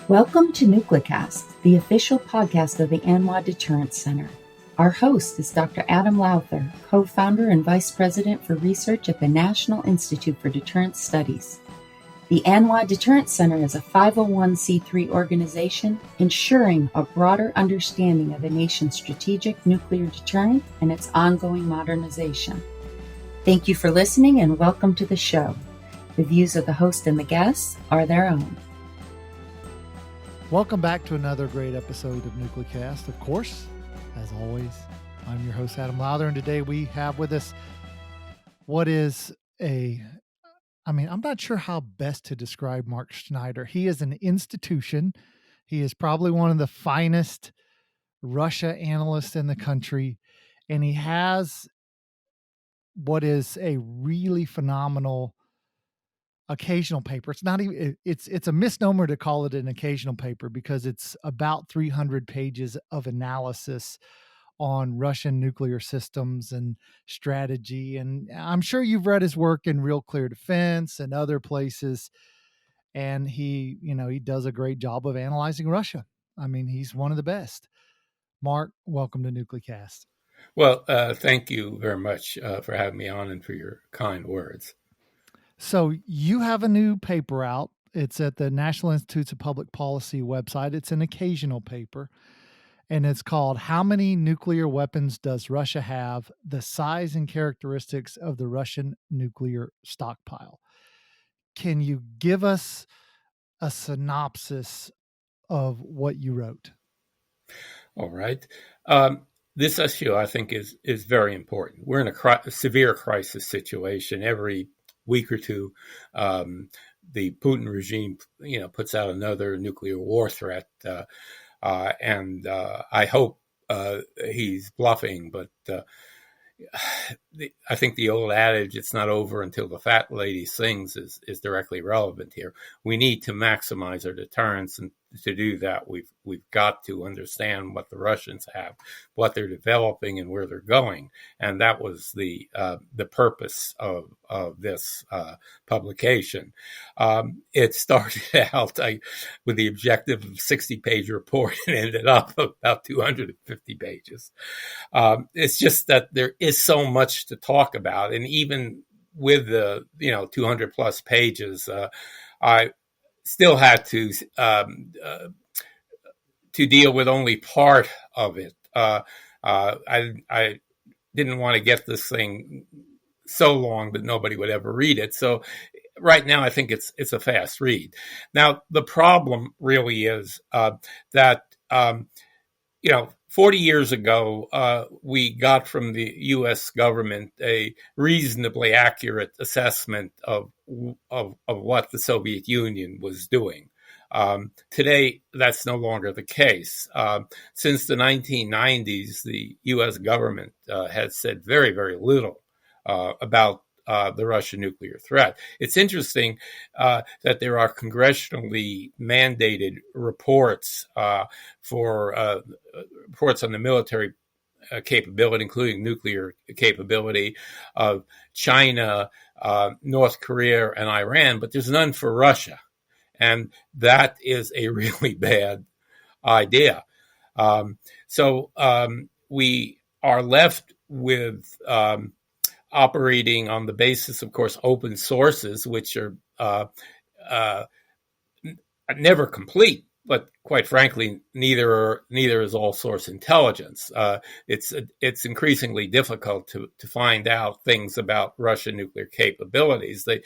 Welcome to NucleCast, the official podcast of the ANWA Deterrence Center. Our host is Dr. Adam Lowther, co-founder and vice president for research at the National Institute for Deterrence Studies. The ANWA Deterrence Center is a 501c3 organization ensuring a broader understanding of the nation's strategic nuclear deterrent and its ongoing modernization. Thank you for listening and welcome to the show. The views of the host and the guests are their own. Welcome back to another great episode of NucleCast. Of course, as always, I'm your host, Adam Lowther, and today we have with us I'm not sure how best to describe Mark Schneider. He is an institution. He is probably one of the finest Russia analysts in the country, and he has what is a really phenomenal occasional paper. It's not even, it's a misnomer to call it an occasional paper because it's about 300 pages of analysis on Russian nuclear systems and strategy. And I'm sure you've read his work in Real Clear Defense and other places. And he does a great job of analyzing Russia. I mean, he's one of the best. Mark, welcome to NucleCast. Well, thank you very much for having me on and for your kind words. So you have a new paper out. It's at the National Institutes of Public Policy website. It's an occasional paper, and it's called How Many Nuclear Weapons Does Russia Have? The Size and Characteristics of the Russian Nuclear Stockpile. Can you give us a synopsis of what you wrote? All right. This issue, I think, is very important. We're in a severe crisis situation. Every week or two, the Putin regime, puts out another nuclear war threat, and I hope he's bluffing. But I think the old adage, "It's not over until the fat lady sings," is directly relevant here. We need to maximize our deterrence, and to do that, we've got to understand what the Russians have, what they're developing, and where they're going. And that was the purpose of this publication. It started out with the objective of a 60-page report and ended up about 250 pages. It's just that there is so much to talk about, and even with the 200 plus pages, I still had to deal with only part of it. I didn't want to get this thing so long that nobody would ever read it. So right now, I think it's a fast read. Now, the problem really is that 40 years ago, we got from the U.S. government a reasonably accurate assessment of what the Soviet Union was doing. Today, that's no longer the case. Since the 1990s, the U.S. government has said very, very little about the Russian nuclear threat. It's interesting that there are congressionally mandated reports for reports on the military capability, including nuclear capability of China, North Korea, and Iran, but there's none for Russia. And that is a really bad idea. So we are left with operating on the basis, of course, open sources, which are never complete, but quite frankly, neither is all source intelligence. It's increasingly difficult to find out things about Russian nuclear capabilities. They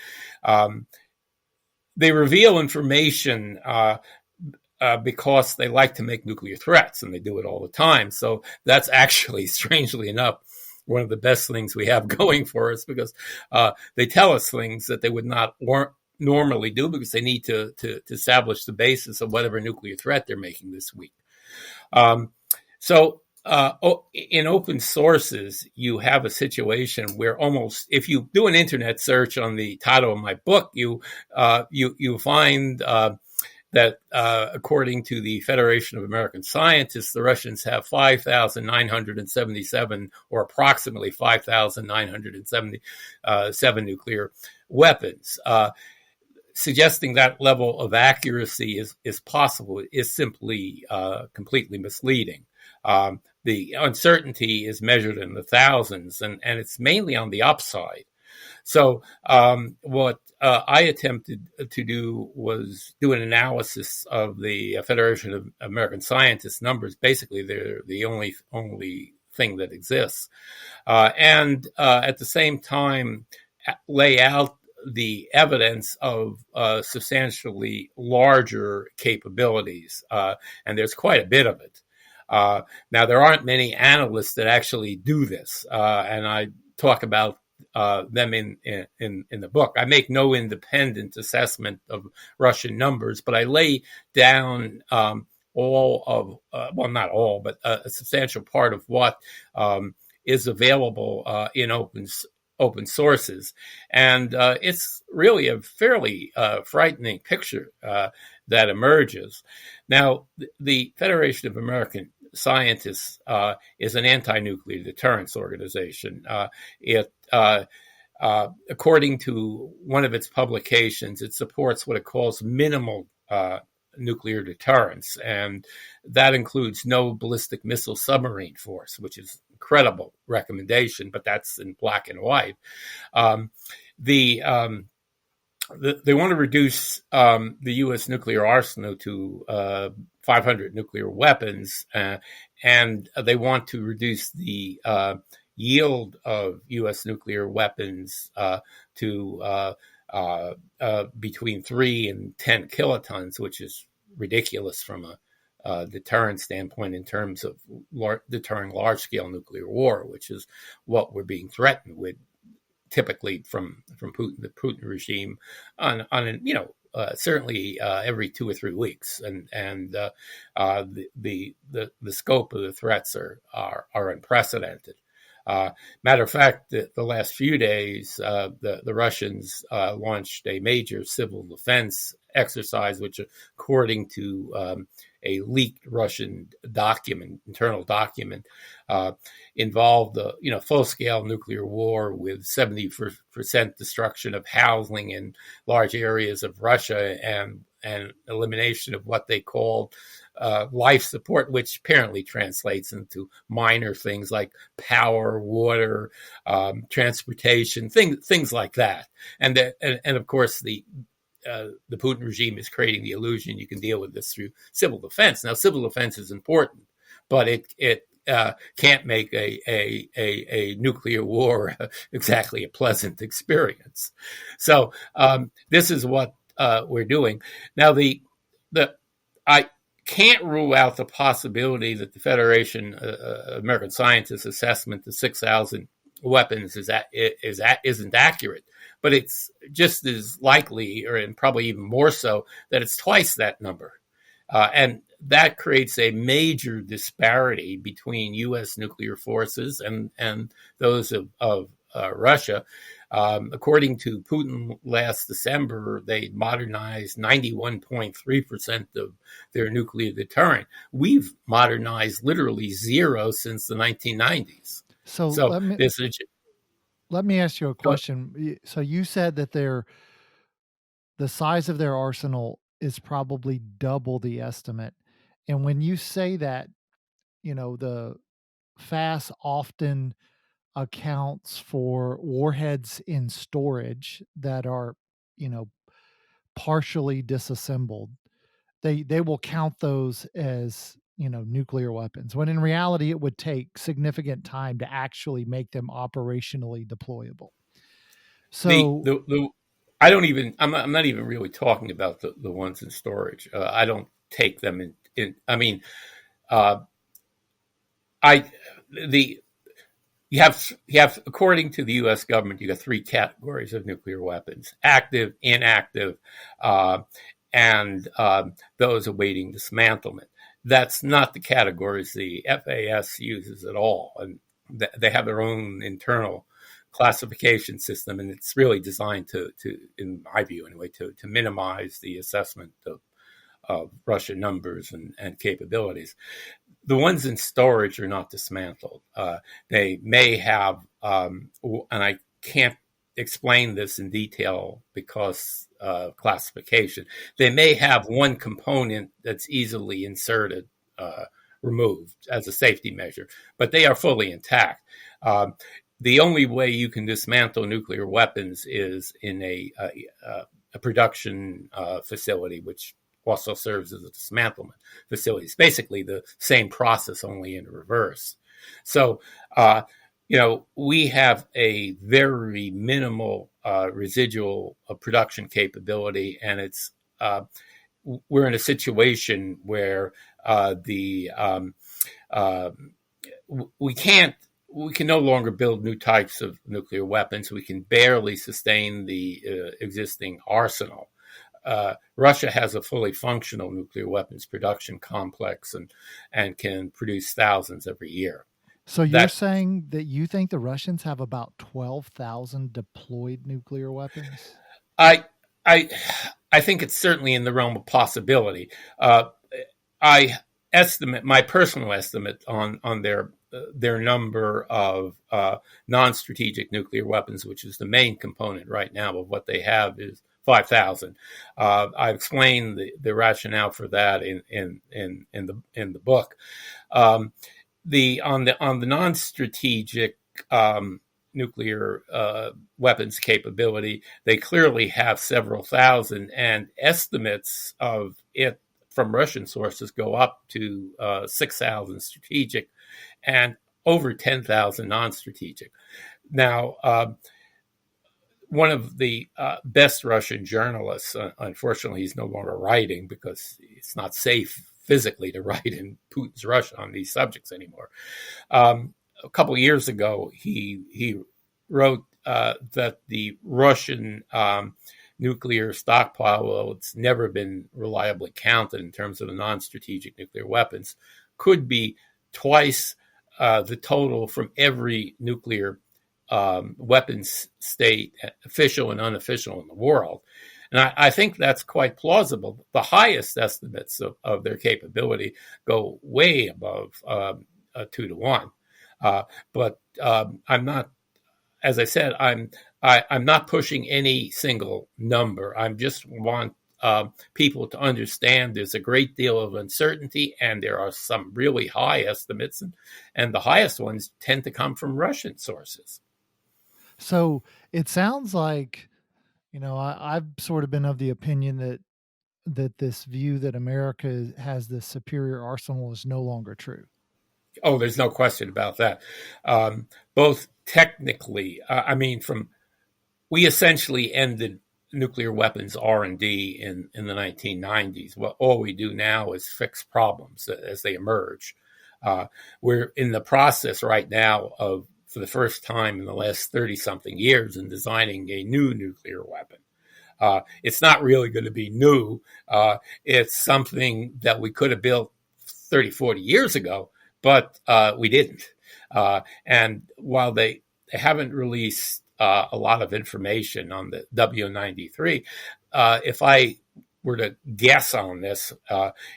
reveal information because they like to make nuclear threats, and they do it all the time. So that's actually, strangely enough, one of the best things we have going for us, because they tell us things that they would not normally do because they need to establish the basis of whatever nuclear threat they're making this week. So in open sources, you have a situation where almost, if you do an internet search on the title of my book, you find that according to the Federation of American Scientists, the Russians have 5,977 or approximately 5,977 nuclear weapons. suggesting that level of accuracy is possible is simply completely misleading. The uncertainty is measured in the thousands, and it's mainly on the upside. So what I attempted to do was do an analysis of the Federation of American Scientists numbers. Basically, they're the only thing that exists, and at the same time lay out the evidence of substantially larger capabilities, and there's quite a bit of it. Now, there aren't many analysts that actually do this, and I talk about them in the book. I make no independent assessment of Russian numbers, but I lay down all of, well, not all, but a substantial part of what is available in open sources. And it's really a fairly frightening picture that emerges. Now, the Federation of American Scientists is an anti-nuclear deterrence organization. According to one of its publications, it supports what it calls minimal nuclear deterrence, and that includes no ballistic missile submarine force, which is an incredible recommendation, but that's in black and white. They want to reduce the U.S. nuclear arsenal to 500 nuclear weapons, and they want to reduce the yield of U.S. nuclear weapons to between 3 and 10 kilotons, which is ridiculous from a deterrence standpoint in terms of deterring large-scale nuclear war, which is what we're being threatened with typically from Putin, the Putin regime, on certainly every 2 or 3 weeks, and the scope of the threats are unprecedented. Matter of fact, the last few days, the Russians launched a major civil defense exercise, which, according to a leaked Russian internal document, involved a full-scale nuclear war with 70% destruction of housing in large areas of Russia and elimination of what they called life support, which apparently translates into minor things like power, water, transportation, things like that. And of course the Putin regime is creating the illusion you can deal with this through civil defense. Now, civil defense is important, but it can't make a nuclear war exactly a pleasant experience. So this is what we're doing now. I can't rule out the possibility that the Federation American Scientists assessment of 6,000 weapons isn't accurate, but it's just as likely, and probably even more so, that it's twice that number, and that creates a major disparity between U.S. nuclear forces and those of Russia. According to Putin last December, they modernized 91.3% of their nuclear deterrent. We've modernized literally zero since the 1990s. So let me ask you a question. So you said that the size of their arsenal is probably double the estimate. And when you say that, the FAS often accounts for warheads in storage that are, partially disassembled. They will count those as, nuclear weapons, when in reality it would take significant time to actually make them operationally deployable. So I don't even, I'm not even really talking about the ones in storage. I don't take them in I mean, you have, according to the U.S. government, you got 3 categories of nuclear weapons: active, inactive, and those awaiting dismantlement. That's not the categories the FAS uses at all, and they have their own internal classification system, and it's really designed to in my view anyway, to minimize the assessment of Russian numbers and capabilities. The ones in storage are not dismantled. They may have, and I can't explain this in detail because classification. They may have one component that's easily inserted, removed as a safety measure, but they are fully intact. The only way you can dismantle nuclear weapons is in a production facility, which also serves as a dismantlement facility. It's basically the same process, only in reverse. So, we have a very minimal residual production capability, and it's we're in a situation where we can no longer build new types of nuclear weapons. We can barely sustain the existing arsenal. Russia has a fully functional nuclear weapons production complex and can produce thousands every year. So you're saying that you think the Russians have about 12,000 deployed nuclear weapons? I think it's certainly in the realm of possibility. I estimate, my personal estimate on their number of non-strategic nuclear weapons, which is the main component right now of what they have, is 5,000. I explained the rationale for that in the book. On the non-strategic nuclear weapons capability, they clearly have several thousand, and estimates of it from Russian sources go up to 6,000 strategic and over 10,000 non-strategic. Now, one of the best Russian journalists, unfortunately, he's no longer writing because it's not safe physically to write in Putin's Russia on these subjects anymore. A couple of years ago, he wrote that the Russian nuclear stockpile, well, it's never been reliably counted in terms of the non-strategic nuclear weapons, could be twice the total from every nuclear weapons state, official and unofficial, in the world. And I think that's quite plausible. The highest estimates of their capability go way above 2 to 1. But I'm not, as I said, I'm not pushing any single number. I just want people to understand there's a great deal of uncertainty, and there are some really high estimates, and the highest ones tend to come from Russian sources. So it sounds like, I've sort of been of the opinion that this view that America has this superior arsenal is no longer true. Oh, there's no question about that. Both technically, we essentially ended nuclear weapons R&D in the 1990s. Well, all we do now is fix problems as they emerge. We're in the process right now of, for the first time in the last 30-something years, in designing a new nuclear weapon. It's not really going to be new. It's something that we could have built 30, 40 years ago, but we didn't. And while they haven't released a lot of information on the W93, if I were to guess on this,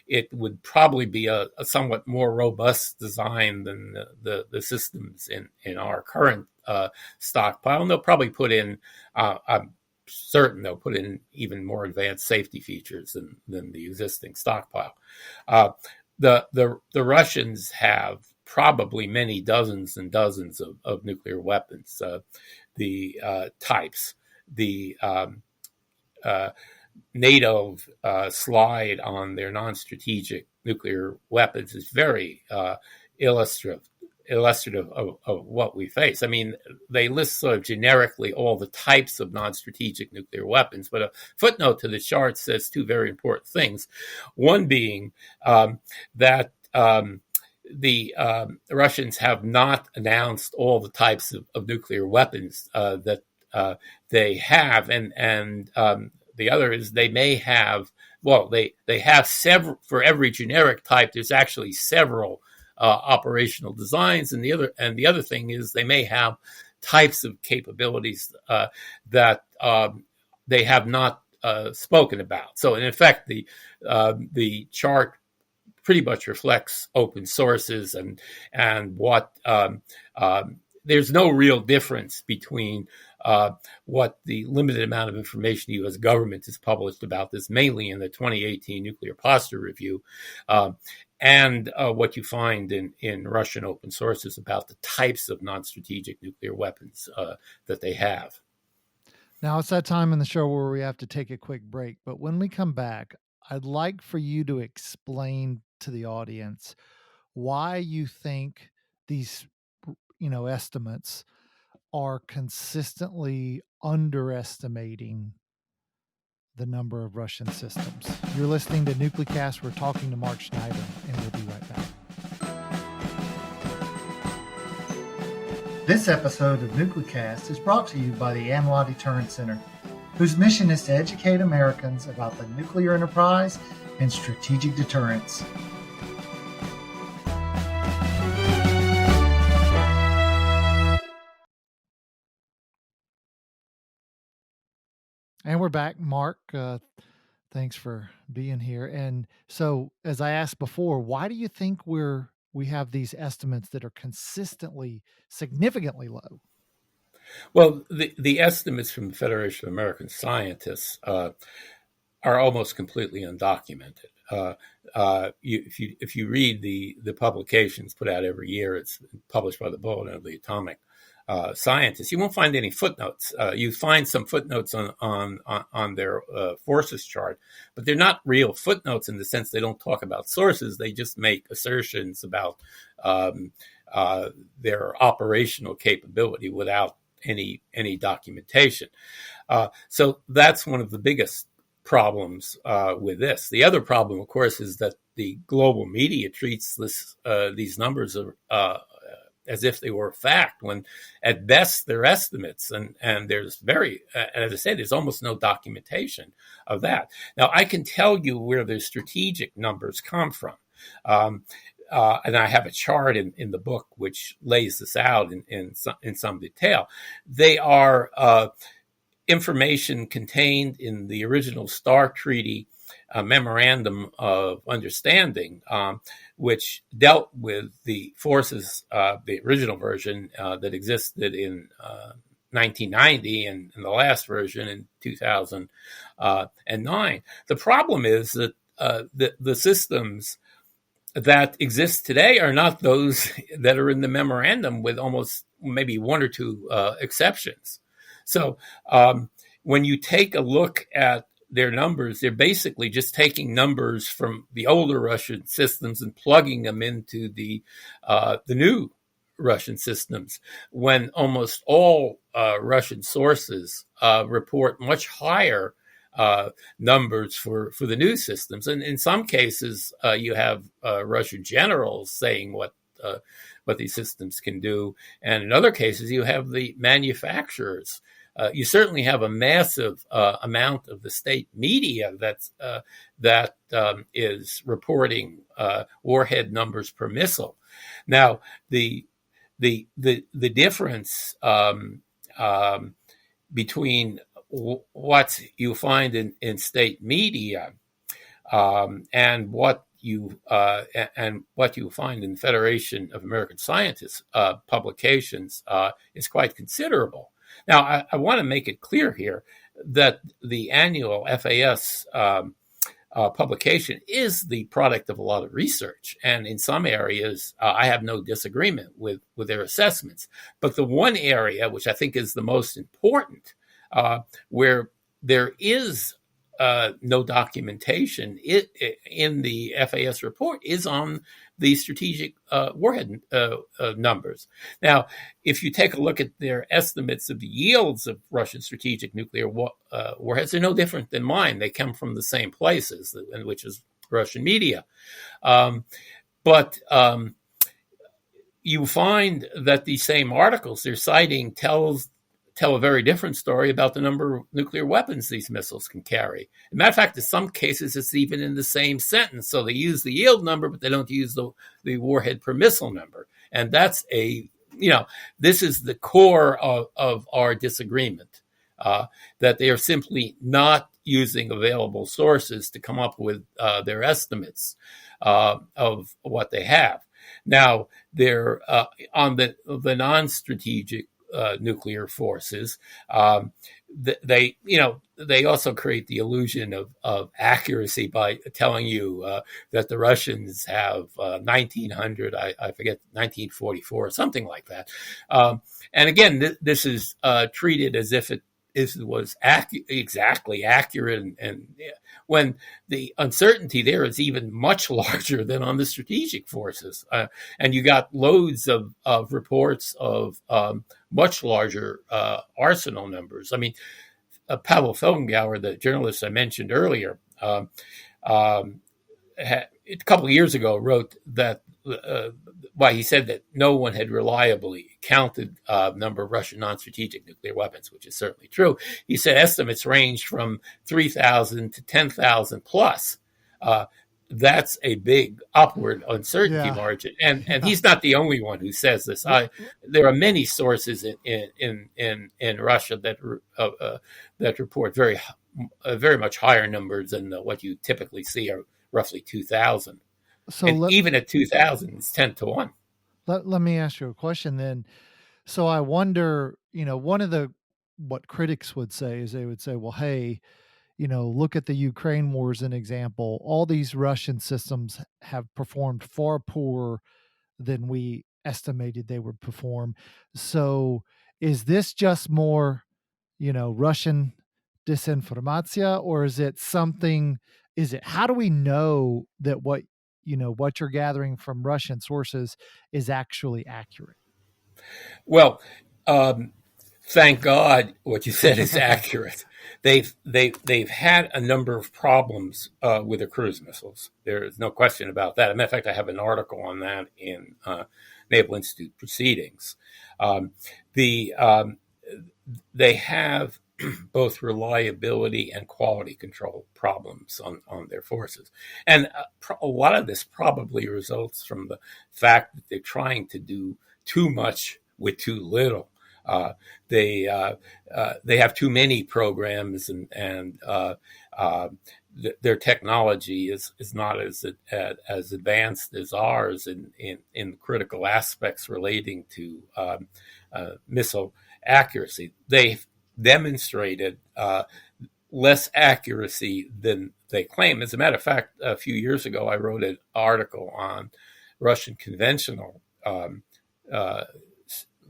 it would probably be a somewhat more robust design than the systems in our current stockpile. And they'll probably put in, I'm certain they'll put in even more advanced safety features than the existing stockpile. The Russians have probably many dozens and dozens of nuclear weapons. The types, the NATO slide on their non-strategic nuclear weapons is very illustrative of what we face. I mean, they list sort of generically all the types of non-strategic nuclear weapons, but a footnote to the chart says two very important things. One being that the Russians have not announced all the types of nuclear weapons that they have, and the other is they may have, well, they have several, for every generic type, there's actually several operational designs, and the other thing is they may have types of capabilities that they have not spoken about. So in effect, the chart pretty much reflects open sources and what there's no real difference between what the limited amount of information the U.S. government has published about this, mainly in the 2018 Nuclear Posture Review, and what you find in Russian open sources about the types of non-strategic nuclear weapons that they have. Now it's that time in the show where we have to take a quick break. But when we come back, I'd like for you to explain to the audience why you think these, estimates are consistently underestimating the number of Russian systems. You're listening to Nuclecast. We're talking to Mark Schneider, and we'll be right back. This episode of Nuclecast is brought to you by the Analyst Deterrence Center, whose mission is to educate Americans about the nuclear enterprise and strategic deterrence. And we're back. Mark, thanks for being here. And so, as I asked before, why do you think we have these estimates that are consistently significantly low? Well, the estimates from the Federation of American Scientists are almost completely undocumented. If you read the publications put out every year, it's published by the Bulletin of the Atomic Scientists. You won't find any footnotes. You find some footnotes on their forces chart, but they're not real footnotes in the sense they don't talk about sources. They just make assertions about their operational capability without any documentation. So that's one of the biggest problems with this. The other problem, of course, is that the global media treats these numbers as if they were a fact, when at best they're estimates, and there's as I said, there's almost no documentation of that. Now, I can tell you where the strategic numbers come from. And I have a chart in the book which lays this out in some detail. They are information contained in the original STAR Treaty memorandum of understanding, which dealt with the forces, the original version that existed in 1990 and the last version in 2009. The problem is that the systems that exist today are not those that are in the memorandum, with almost maybe one or two exceptions. So when you take a look at their numbers, they're basically just taking numbers from the older Russian systems and plugging them into the new Russian systems, when almost all Russian sources report much higher numbers for the new systems. And in some cases, you have Russian generals saying what these systems can do. And in other cases, you have the manufacturers. You certainly have a massive amount of the state media that is reporting warhead numbers per missile. Now, the difference between what you find in state media and what you find in Federation of American Scientists publications is quite considerable. Now, I want to make it clear here that the annual FAS publication is the product of a lot of research, and in some areas, I have no disagreement with their assessments. But the one area which I think is the most important, where there is no documentation in the FAS report, is on the strategic warhead numbers. Now, if you take a look at their estimates of the yields of Russian strategic nuclear warheads, they're no different than mine. They come from the same places, which is Russian media. But you find that these same articles they're citing tell a very different story about the number of nuclear weapons these missiles can carry. As a matter of fact, in some cases, it's even in the same sentence. So they use the yield number, but they don't use the warhead per missile number. And that's this is the core of our disagreement, that they are simply not using available sources to come up with their estimates of what they have. Now, they're on the non-strategic nuclear forces. They also create the illusion of accuracy by telling you that the Russians have 1900, I forget, 1944, something like that. And again, this is treated as if it was exactly accurate, and when the uncertainty there is even much larger than on the strategic forces. And you got loads of reports of much larger arsenal numbers. I mean, Pavel Felgengauer, the journalist I mentioned earlier, a couple of years ago wrote that he said that no one had reliably counted number of Russian non-strategic nuclear weapons, which is certainly true. He said estimates range from 3,000 to 10,000 plus. That's a big upward uncertainty margin, and he's not the only one who says this. There are many sources in Russia that report very much higher numbers than what you typically see are roughly 2,000. So even at 2,000, it's 10 to 1. Let me ask you a question then. So I wonder, one of what critics would say is they would say, well, hey, look at the Ukraine war as an example. All these Russian systems have performed far poorer than we estimated they would perform. So is this just more, Russian disinformatia, or is it something? How do we know that what you're gathering from Russian sources is actually accurate? Well, thank God what you said is accurate. They've had a number of problems with the cruise missiles. There is no question about that. As a matter of fact, I have an article on that in Naval Institute Proceedings. They have both reliability and quality control problems on their forces. And a lot of this probably results from the fact that they're trying to do too much with too little. They have too many programs, and their technology is not as advanced as ours in critical aspects relating to missile accuracy. They've demonstrated less accuracy than they claim. As a matter of fact, a few years ago, I wrote an article on Russian conventional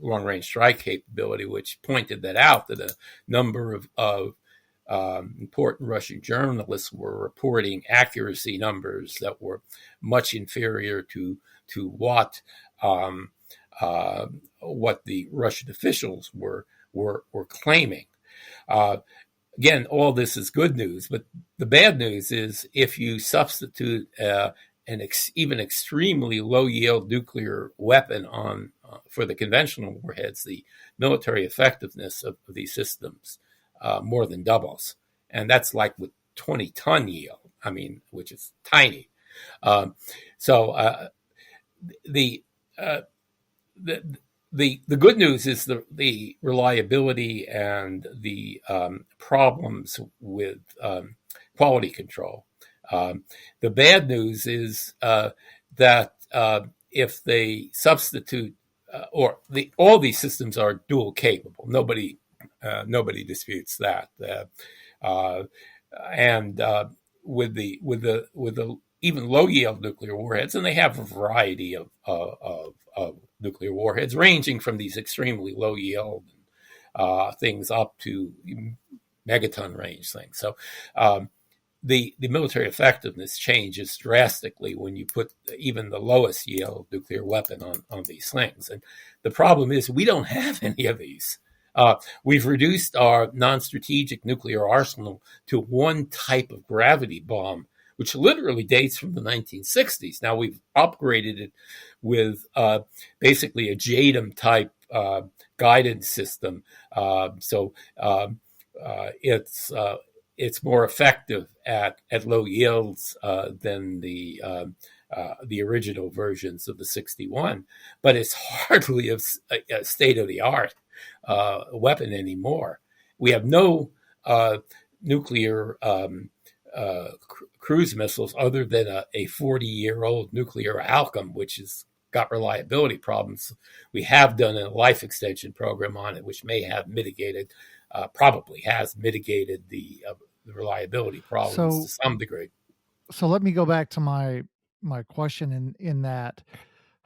long-range strike capability, which pointed that out, that a number of important Russian journalists were reporting accuracy numbers that were much inferior to what the Russian officials were claiming. Again, all this is good news, but the bad news is if you substitute even extremely low-yield nuclear weapon for the conventional warheads, the military effectiveness of these systems more than doubles. And that's like with 20-ton yield, which is tiny. The good news is the reliability and the problems with quality control. The bad news is that if they substitute, all these systems are dual capable. Nobody disputes that. And with the even low yield nuclear warheads, and they have a variety of nuclear warheads, ranging from these extremely low yield things up to megaton range things. So the military effectiveness changes drastically when you put even the lowest yield nuclear weapon on these things. And the problem is we don't have any of these. We've reduced our non-strategic nuclear arsenal to one type of gravity bomb, which literally dates from the 1960s. Now we've upgraded it with basically a JADAM type guidance system. So it's more effective at low yields than the original versions of the 61, but it's hardly a state of the art weapon anymore. We have no nuclear cruise missiles other than a 40-year-old nuclear Alchem, which is got reliability problems. We have done a life extension program on it, which may have mitigated, probably has mitigated the reliability problems to some degree. So let me go back to my question in that.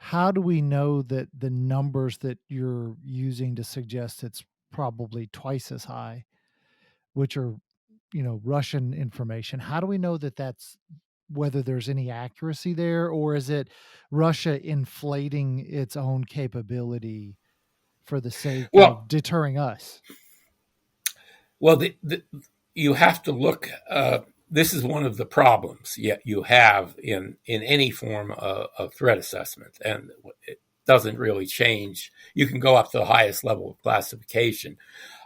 How do we know that the numbers that you're using to suggest it's probably twice as high, which are, Russian information? How do we know that that's whether there's any accuracy there, or is it Russia inflating its own capability for the sake Well, of deterring us? Well, you have to look. This is one of the problems you have in any form of threat assessment, and it doesn't really change. You can go up to the highest level of classification,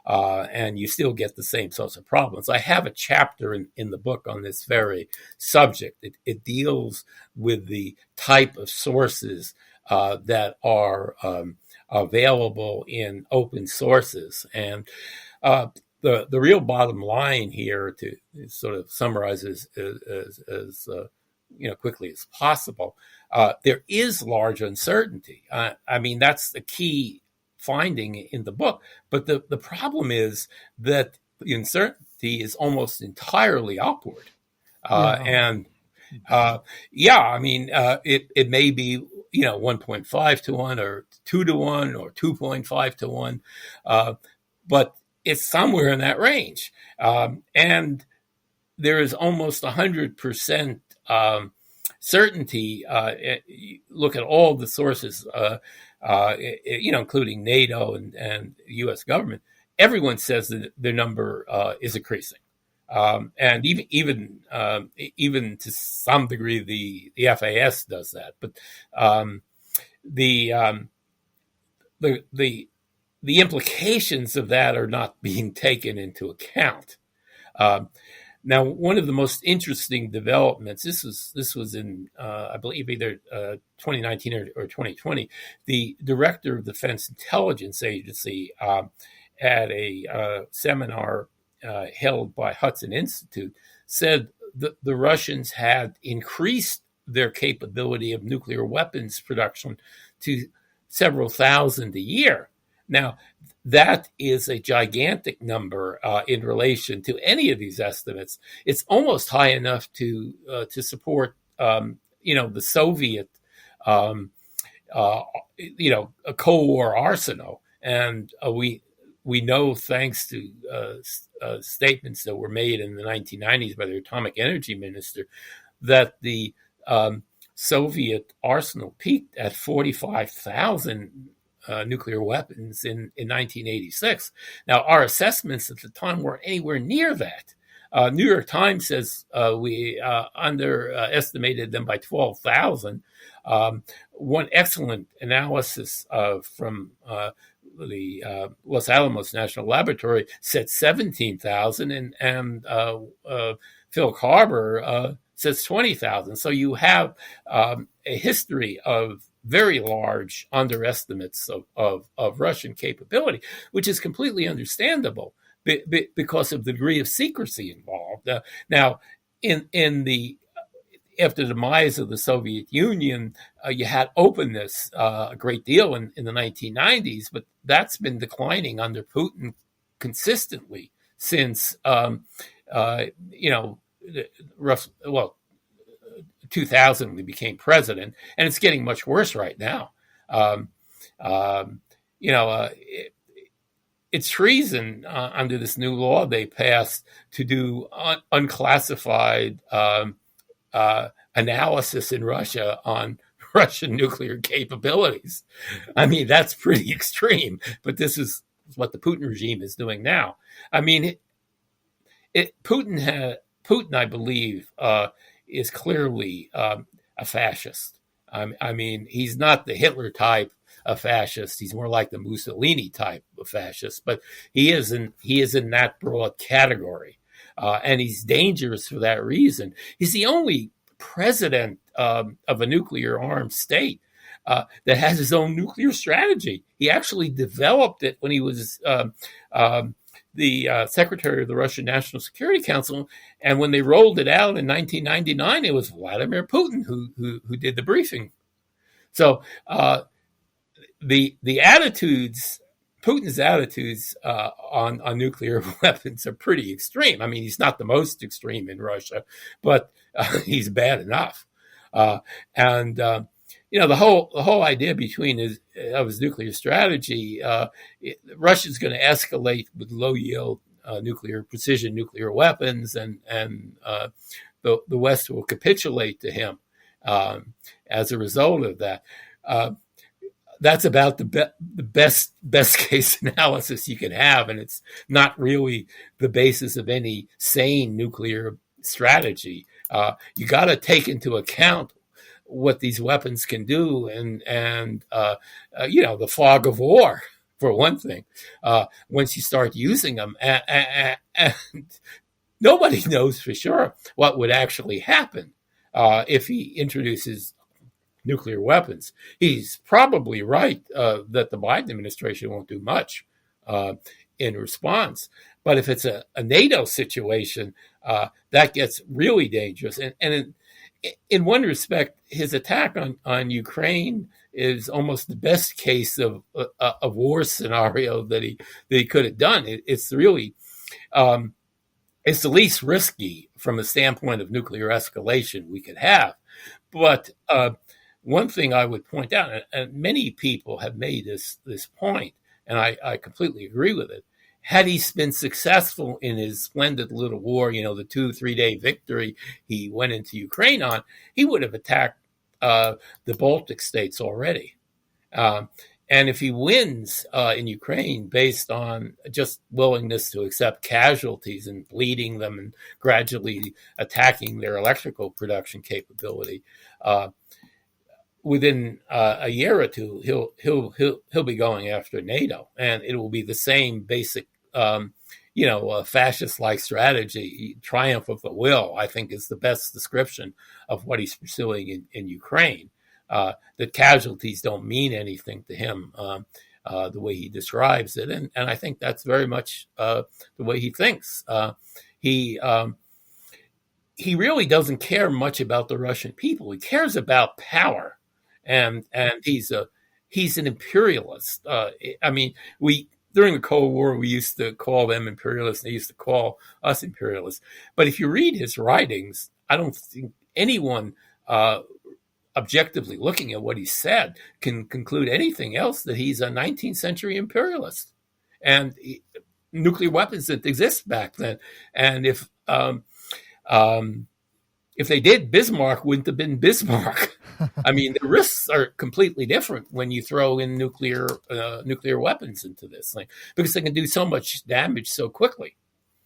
and you still get the same sorts of problems. I have a chapter in the book on this very subject. It deals with the type of sources that are available in open sources, and the real bottom line here, to sort of summarize as quickly as possible, there is large uncertainty. I mean, that's the key finding in the book. But the problem is that the uncertainty is almost entirely upward. And I mean, it may be 1.5 to 1 or 2 to 1 or 2.5 to 1, but it's somewhere in that range. And there is almost 100% certainty. Look at all the sources, including NATO and the U.S. government. Everyone says that their number is increasing. And even to some degree, the FAS does that. But the implications of that are not being taken into account. Now, one of the most interesting developments, this was in, I believe, either 2019 or 2020, the director of the Defense Intelligence Agency at a seminar held by Hudson Institute said that the Russians had increased their capability of nuclear weapons production to several thousand a year. Now, that is a gigantic number in relation to any of these estimates. It's almost high enough to support, the Soviet, a Cold War arsenal. And we know, thanks to statements that were made in the 1990s by the atomic energy minister, that the Soviet arsenal peaked at 45,000 nuclear weapons in 1986. Now, our assessments at the time weren't anywhere near that. New York Times says we underestimated them by 12,000. One excellent analysis from the Los Alamos National Laboratory said 17,000, and Phil Carver says 20,000. So you have a history of very large underestimates of Russian capability, which is completely understandable because of the degree of secrecy involved. Now, after the demise of the Soviet Union, you had openness a great deal in the 1990s, but that's been declining under Putin consistently since 2000 when he became president, and it's getting much worse right now. It's treason under this new law they passed to do unclassified analysis in Russia on Russian nuclear capabilities. I mean, that's pretty extreme, but this is what the Putin regime is doing now. I mean, Putin, I believe, is clearly a fascist. I mean, he's not the Hitler type of fascist. He's more like the Mussolini type of fascist, but he is in that broad category, and he's dangerous for that reason. He's the only president of a nuclear armed state that has his own nuclear strategy. He actually developed it when he was the secretary of the Russian National Security Council, and when they rolled it out in 1999, it was Vladimir Putin who did the briefing. So the attitudes, Putin's attitudes on nuclear weapons are pretty extreme. I mean, he's not the most extreme in Russia, but he's bad enough. And the whole idea of his nuclear strategy, Russia's going to escalate with low yield precision nuclear weapons, and the West will capitulate to him as a result of that. That's about the best case analysis you can have, and it's not really the basis of any sane nuclear strategy. You got to take into account what these weapons can do, and the fog of war, for one thing. Once you start using them, and nobody knows for sure what would actually happen if he introduces nuclear weapons. He's probably right that the Biden administration won't do much in response. But if it's a NATO situation, that gets really dangerous. And in one respect, his attack on Ukraine is almost the best case of a war scenario that he could have done. It's really it's the least risky from the standpoint of nuclear escalation we could have. But one thing I would point out, and many people have made this point, and I completely agree with it. Had he been successful in his splendid little war, the 2-3 day victory he went into Ukraine on, he would have attacked the Baltic states already. And if he wins in Ukraine based on just willingness to accept casualties and bleeding them and gradually attacking their electrical production capability, within a year or two, he'll be going after NATO, and it will be the same basic, fascist-like strategy. Triumph of the will, I think, is the best description of what he's pursuing in Ukraine. That casualties don't mean anything to him, the way he describes it, and I think that's very much the way he thinks. He really doesn't care much about the Russian people. He cares about power. And he's an imperialist. During the Cold War, we used to call them imperialists. They used to call us imperialists. But if you read his writings, I don't think anyone objectively looking at what he said can conclude anything else that he's a 19th century imperialist. And nuclear weapons didn't exist back then. And if they did, Bismarck wouldn't have been Bismarck. I mean, the risks are completely different when you throw in nuclear weapons into this thing, because they can do so much damage so quickly.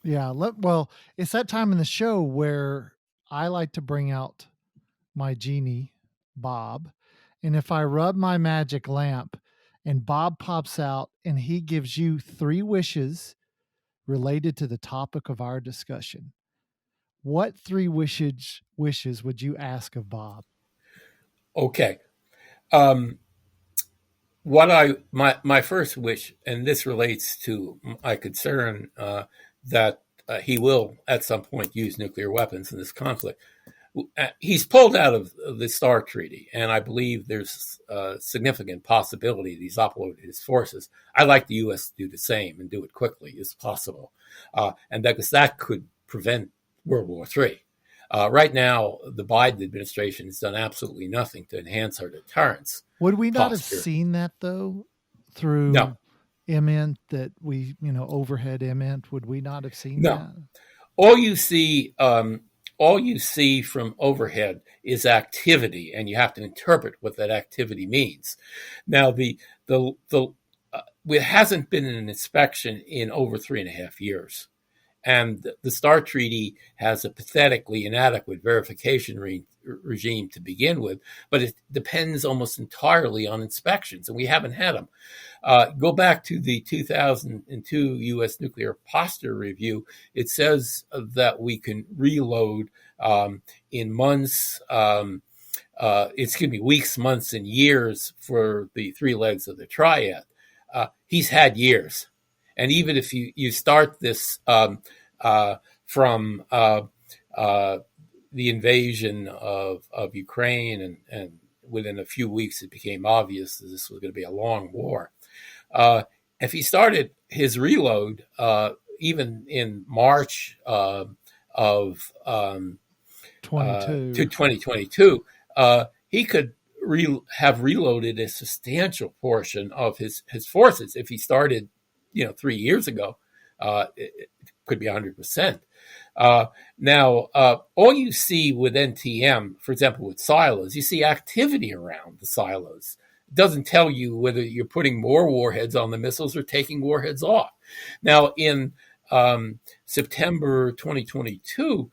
Yeah. Well, it's that time in the show where I like to bring out my genie, Bob. And if I rub my magic lamp and Bob pops out and he gives you 3 wishes related to the topic of our discussion, what 3 wishes would you ask of Bob? Okay. My first wish, and this relates to my concern that he will at some point use nuclear weapons in this conflict. He's pulled out of the START treaty, and I believe there's a significant possibility that he's offloaded his forces. I'd like the U.S. to do the same and do it quickly as possible, and because that could prevent World War III. Right now, the Biden administration has done absolutely nothing to enhance our deterrence. Would we not have seen that, though, through MNT, that we, overhead MNT? Would we not have seen that? All you see from overhead is activity, and you have to interpret what that activity means. Now, it hasn't been an inspection in over 3.5 years. And the START treaty has a pathetically inadequate verification regime to begin with, but it depends almost entirely on inspections, and we haven't had them. Go back to the 2002 U.S. Nuclear Posture Review. It says that we can reload in months, weeks, months, and years for the 3 legs of the triad. He's had years. And even if you start this from the invasion of Ukraine and within a few weeks, it became obvious that this was going to be a long war. If he started his reload even in March of 2022, he could have reloaded a substantial portion of his forces. If he started, 3 years ago, it could be 100%. Now, all you see with NTM, for example, with silos, you see activity around the silos. It doesn't tell you whether you're putting more warheads on the missiles or taking warheads off. Now, in September 2022,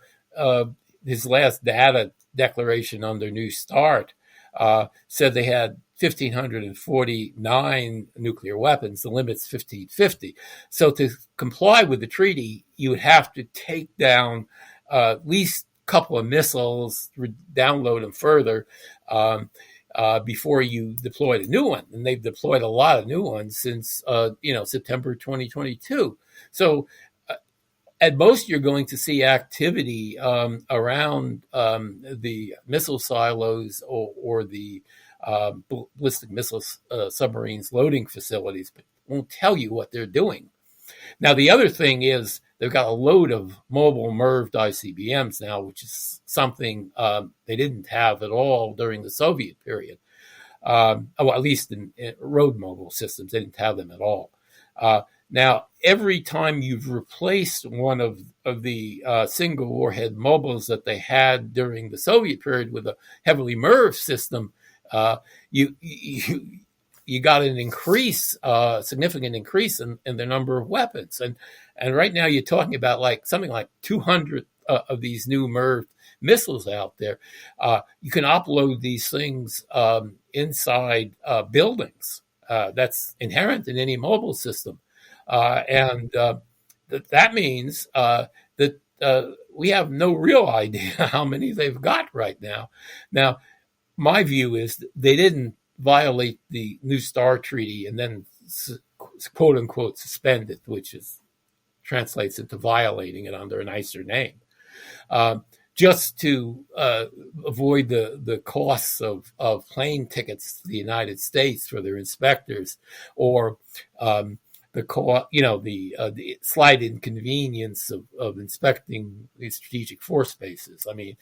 his last data declaration under New START said they had 1,549 nuclear weapons. The limit's 1,550. So to comply with the treaty, you would have to take down at least a couple of missiles, download them further before you deployed a new one. And they've deployed a lot of new ones since September 2022. So at most, you're going to see activity around the missile silos or the ballistic missile submarines loading facilities, but won't tell you what they're doing. Now, the other thing is they've got a load of mobile MIRVed ICBMs now, which is something they didn't have at all during the Soviet period. Well, at least in road mobile systems, they didn't have them at all. Now, every time you've replaced one of the single warhead mobiles that they had during the Soviet period with a heavily MIRV system, you got an increase, significant increase in the number of weapons. And right now you're talking about something like 200 of these new MIRV missiles out there. You can upload these things inside buildings. That's inherent in any mobile system. That means that we have no real idea how many they've got right now. Now, my view is they didn't violate the New START treaty and then quote unquote suspend it, which translates into violating it under a nicer name, just to avoid the costs of plane tickets to the United States for their inspectors, or the slight inconvenience of inspecting these strategic force bases. I mean,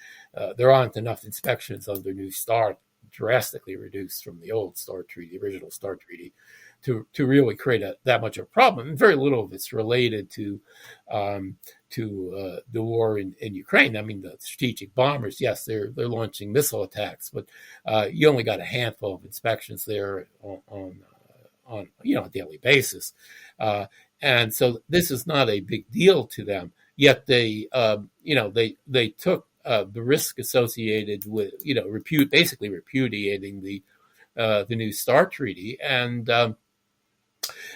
there aren't enough inspections under New START, drastically reduced from the old START treaty, the original START treaty, to really create that much of a problem. And very little of it's related to the war in Ukraine. I mean, the strategic bombers, yes, they're launching missile attacks, but you only got a handful of inspections there on a daily basis, and so this is not a big deal to them. Yet they took the risk associated with basically repudiating the New START treaty, and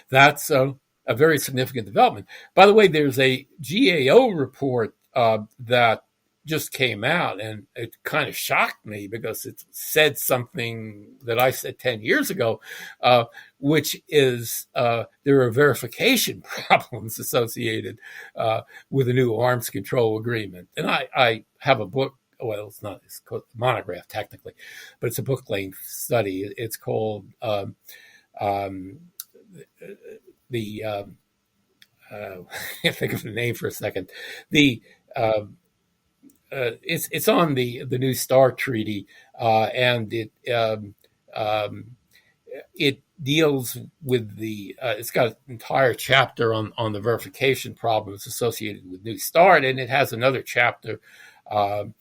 that's a very significant development. By the way, there's a GAO report that just came out, and it kind of shocked me because it said something that I said 10 years ago, which is there are verification problems associated with the new arms control agreement. And I have a book. Well, it's called monograph technically, but it's a book-length study. It's called I can't think of the name for a second. It's on the New START treaty, and it deals with it's got an entire chapter on the verification problems associated with New START, and it has another chapter on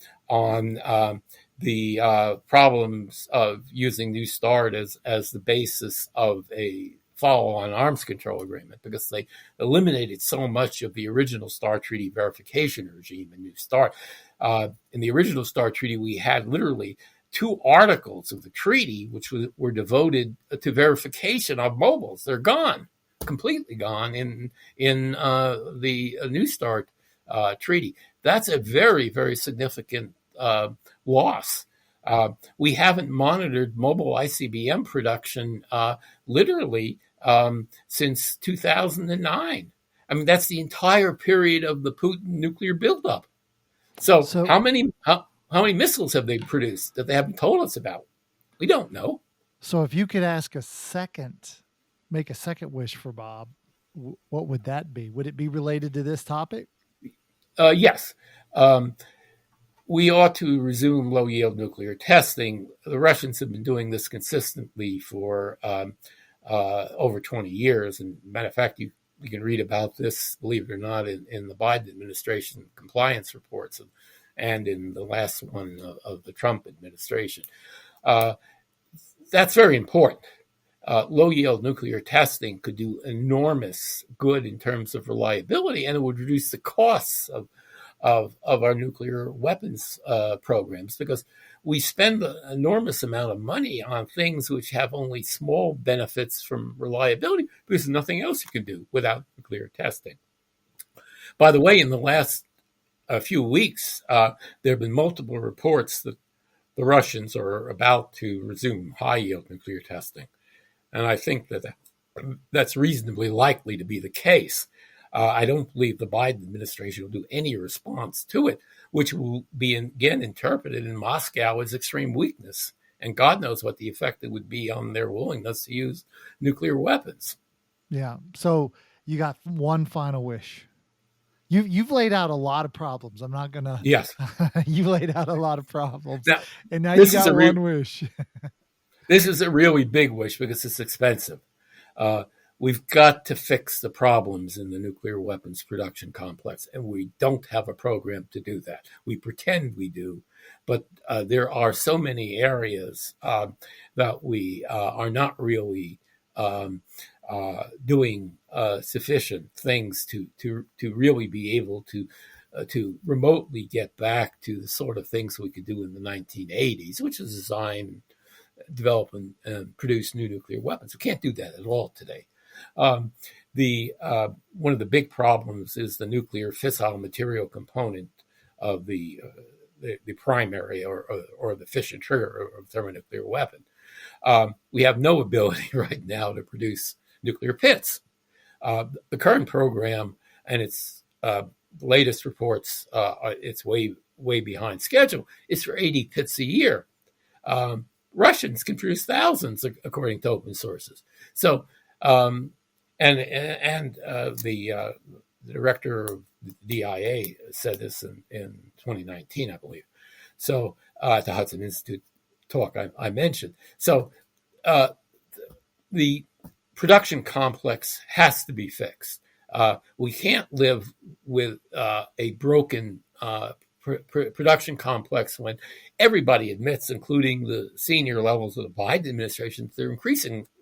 the problems of using New START as the basis of a follow-on arms control agreement, because they eliminated so much of the original START treaty verification regime in New START. In the original START treaty, we had literally 2 articles of the treaty which were devoted to verification of mobiles. They're gone, completely gone in the New START treaty. That's a very, very significant loss. We haven't monitored mobile ICBM production literally since 2009. I mean, that's the entire period of the Putin nuclear buildup. So how many missiles have they produced that they haven't told us about? We don't know. So if you could make a second wish for Bob, what would that be? Would it be related to this topic? Yes. Um, we ought to resume low yield nuclear testing. The Russians have been doing this consistently for over 20 years. And matter of fact, you can read about this, believe it or not, in the Biden administration compliance reports and in the last one of the Trump administration. That's very important. Low yield nuclear testing could do enormous good in terms of reliability, and it would reduce the costs of our nuclear weapons programs, because we spend an enormous amount of money on things which have only small benefits from reliability because there's nothing else you can do without nuclear testing. By the way, in the last few weeks, there have been multiple reports that the Russians are about to resume high yield nuclear testing. And I think that that's reasonably likely to be the case. I don't believe the Biden administration will do any response to it, which will be again interpreted in Moscow as extreme weakness. And God knows what the effect it would be on their willingness to use nuclear weapons. Yeah. So you got one final wish. You've laid out a lot of problems. I'm not gonna. Yes. You laid out a lot of problems, now, and now you got one wish. This is a really big wish because it's expensive. We've got to fix the problems in the nuclear weapons production complex, and we don't have a program to do that. We pretend we do, but there are so many areas that we are not really doing sufficient things to really be able to remotely get back to the sort of things we could do in the 1980s, which is design, develop, and produce new nuclear weapons. We can't do that at all today. One of the big problems is the nuclear fissile material component of the primary or the fission trigger of thermonuclear weapon. We have no ability right now to produce nuclear pits. The current program and its latest reports, it's way behind schedule. It's for 80 pits a year. Russians can produce thousands, according to open sources. So, the director of the DIA said this in 2019, I believe. So, at the Hudson Institute talk I mentioned. So, the production complex has to be fixed. We can't live with a broken production complex when everybody admits, including the senior levels of the Biden administration,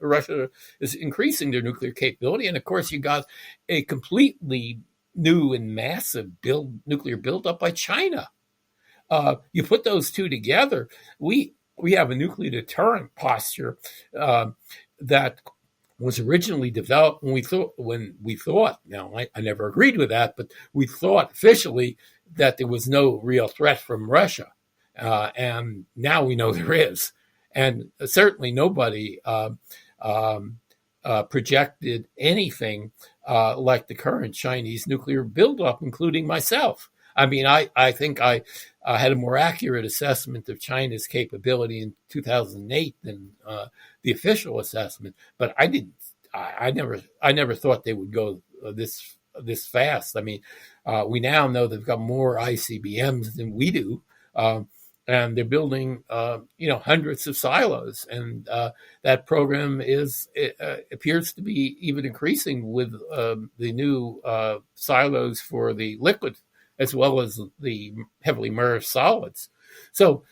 Russia is increasing their nuclear capability. And of course, you got a completely new and massive nuclear buildup by China. You put those two together, we have a nuclear deterrent posture that was originally developed when we thought, now I never agreed with that, but we thought officially that there was no real threat from Russia. And now we know there is. And certainly nobody projected anything like the current Chinese nuclear buildup, including myself. I mean, I think I had a more accurate assessment of China's capability in 2008 than the official assessment, but I never thought they would go this fast. I mean, we now know they've got more ICBMs than we do, and they're building hundreds of silos, and that program appears to be even increasing with the new silos for the liquid as well as the heavily merged solids. So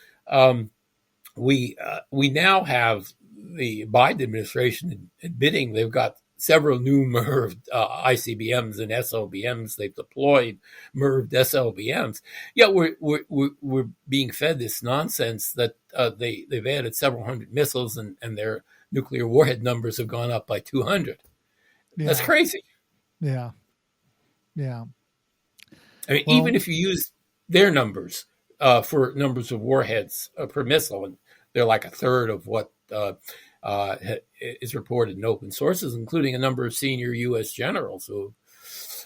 we now have the Biden administration admitting they've got several new MERV ICBMs and SLBMs. They've deployed MERV SLBMs. Yet we're being fed this nonsense that they've added several hundred missiles and their nuclear warhead numbers have gone up by 200. Yeah. That's crazy. Yeah. I mean, even if you use their numbers for numbers of warheads per missile, and they're like a third of what is reported in open sources, including a number of senior U.S. generals who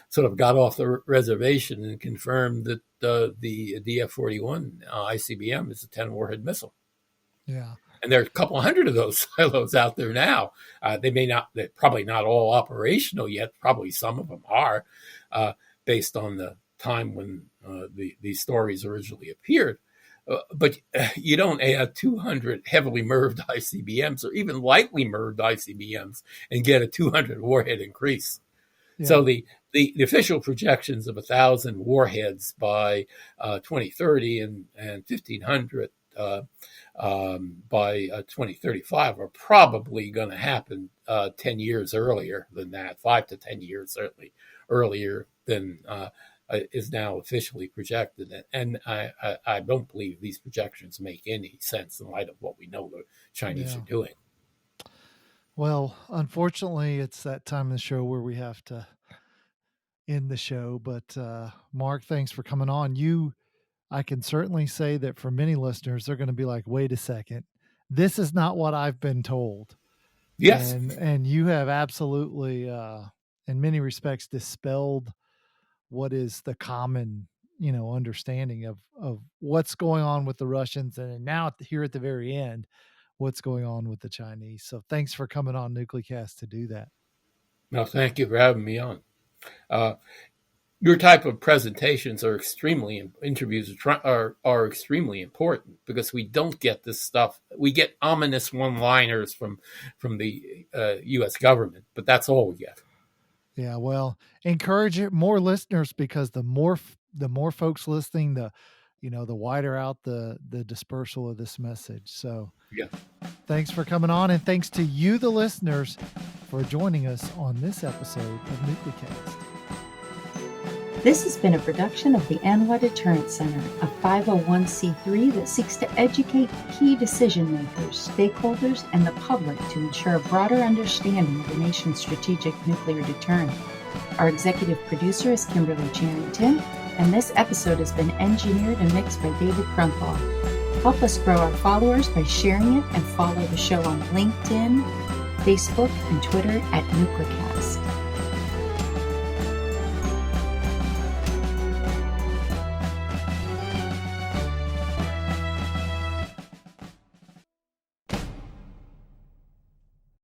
sort of got off the reservation and confirmed that the DF-41 ICBM is a 10 warhead missile. Yeah. And there are a couple hundred of those silos out there now. They're probably not all operational yet. Probably some of them are, based on the time when these stories originally appeared. But you don't add 200 heavily MIRVed ICBMs or even lightly MIRVed ICBMs and get a 200 warhead increase. Yeah. So the official projections of 1,000 warheads by 2030 and 1,500 by 2035 are probably going to happen 10 years earlier than that, 5 to 10 years certainly earlier than is now officially projected. And I don't believe these projections make any sense in light of what we know the Chinese are doing. Well, unfortunately, it's that time of the show where we have to end the show. But Mark, thanks for coming on. I can certainly say that for many listeners, they're going to be like, wait a second, this is not what I've been told. Yes. And you have absolutely, in many respects, dispelled what is the common, understanding of what's going on with the Russians. And now here at the very end, what's going on with the Chinese. So thanks for coming on Nuclecast to do that. No, thank you for having me on. Your type of presentations are interviews are extremely important because we don't get this stuff. We get ominous one-liners from the U.S. government, but that's all we get. Yeah, well, encourage more listeners because the more folks listening, the wider out the dispersal of this message. So yeah, thanks for coming on, and thanks to you, the listeners, for joining us on this episode of Nuclecast. This has been a production of the ANWA Deterrence Center, a 501c3 that seeks to educate key decision makers, stakeholders, and the public to ensure a broader understanding of the nation's strategic nuclear deterrent. Our executive producer is Kimberly Charrington, and this episode has been engineered and mixed by David Krumthal. Help us grow our followers by sharing it and follow the show on LinkedIn, Facebook, and Twitter at Nuclecast.